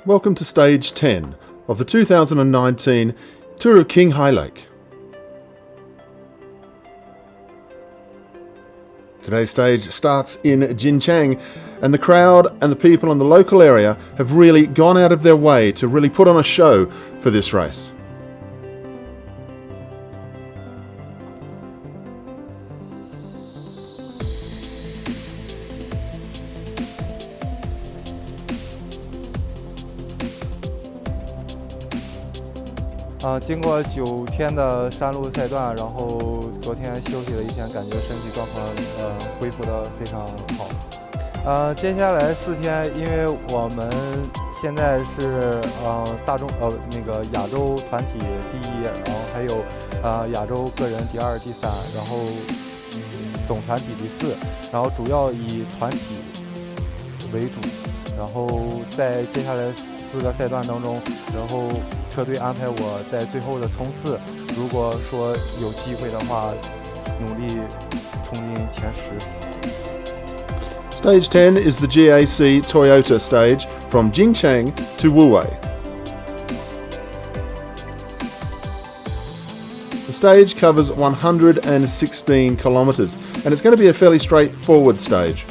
Welcome to Stage 10 of the 2019 Tour of Qinghai Lake. Today's stage starts in Jincheng, and the crowd and the people in the local area have really gone out of their way to really put on a show for this race.啊，经过9天的山路赛段，然后昨天休息了1天，感觉身体状况恢复得非常好。接下来4天，因为我们现在是那个亚洲团体第1，然后还有亚洲个人第2、第3，然后总团体第4，然后主要以团体为主。然后在接下来4个赛段当中，然后车队安排我在最后的冲刺，如果说有机会的话，努力冲进前10。Stage 10 is the GAC Toyota stage from Jincheng to Wuwei. The stage covers 116 kilometres, and it's going to be a fairly straightforward stage.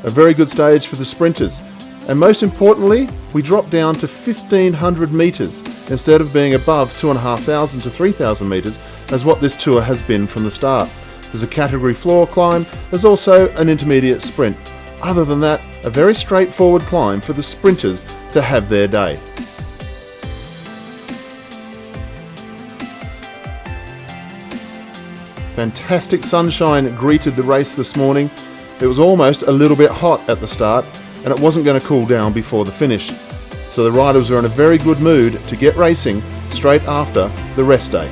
A very good stage for the sprinters. And most importantly, we drop down to 1,500 metres instead of being above 2,500 to 3,000 metres as what this tour has been from the start. There's a category floor climb, there's also an intermediate sprint. Other than that, a very straightforward climb for the sprinters to have their day. Fantastic sunshine greeted the race this morning. It was almost a little bit hot at the start, and it wasn't going to cool down before the finish. So the riders were in a very good mood to get racing straight after the rest day.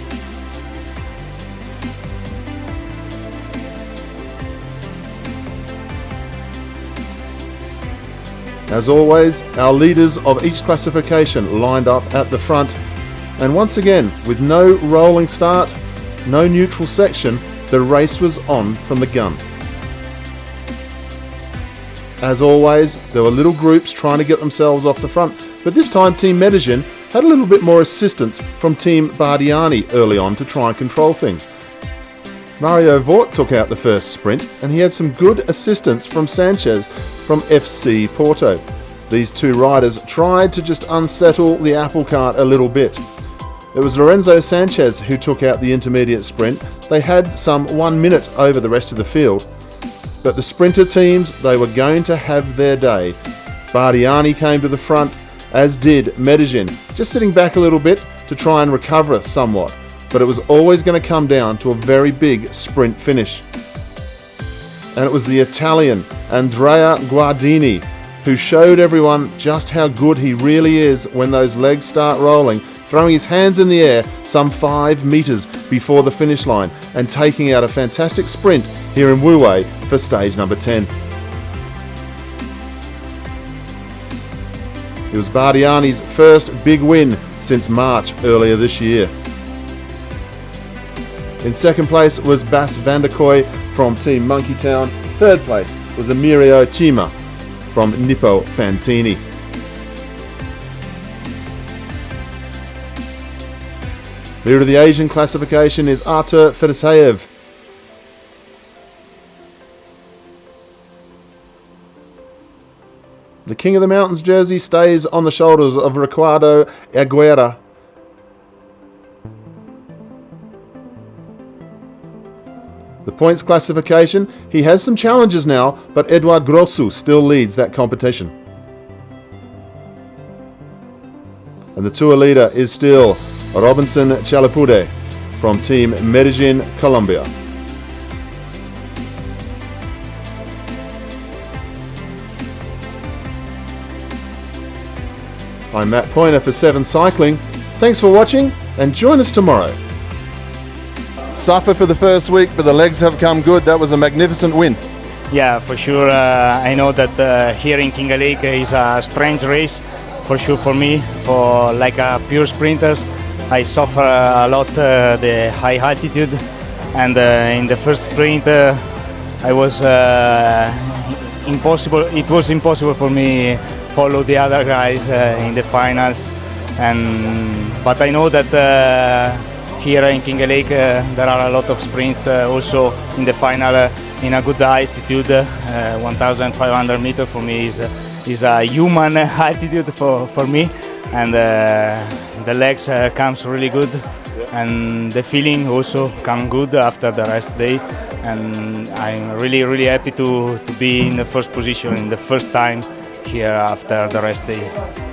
As always, our leaders of each classification lined up at the front, and once again, with no rolling start, no neutral section, the race was on from the gun. As always, there were little groups trying to get themselves off the front, but this time Team Medellin had a little bit more assistance from Team Bardiani early on to try and control things. Mario Vort took out the first sprint, and he had some good assistance from Sanchez from FC Porto. These two riders tried to just unsettle the apple cart a little bit. It was Lorenzo Sanchez who took out the intermediate sprint. They had some 1 minute over the rest of the field. But the sprinter teams, they were going to have their day. Bardiani came to the front, as did Medellin, just sitting back a little bit to try and recover somewhat. But it was always going to come down to a very big sprint finish. And it was the Italian Andrea Guardini who showed everyone just how good he really is when those legs start rolling, throwing his hands in the air some 5 metres before the finish line and taking out a fantastic sprint here in Wuwei for stage number 10. It was Bardiani's first big win since March earlier this year. In second place was Bas van der Kooi from Team Monkey Town. Third place was Emilio Cima from Nippo Fantini. Leader of the Asian classification is Artur Fedoseev. The King of the Mountains jersey stays on the shoulders of Ricardo Aguirre. The points classification, he has some challenges now, but Eduard Grossu still leads that competition. And the tour leader is still Robinson Chalapude from Team Medellin, Colombia. I'm Matt Pointer for 7 Cycling. Thanks for watching, and join us tomorrow. Suffer for the first week, but the legs have come good. That was a magnificent win. Yeah, for sure. I know that here in Qinghai Lake is a strange race, for sure for me, for like a pure sprinters. I suffer a lot the high altitude, and in the first sprint I was impossible. It was impossible for me follow the other guys in the finals. But I know that here in Qinghai Lake there are a lot of sprints also in the final in a good altitude. 1,500 meters for me is a human altitude for me, and the legs comes really good, and the feeling also come good after the rest day, and I'm really happy to be in the first position in the first time here after the rest day.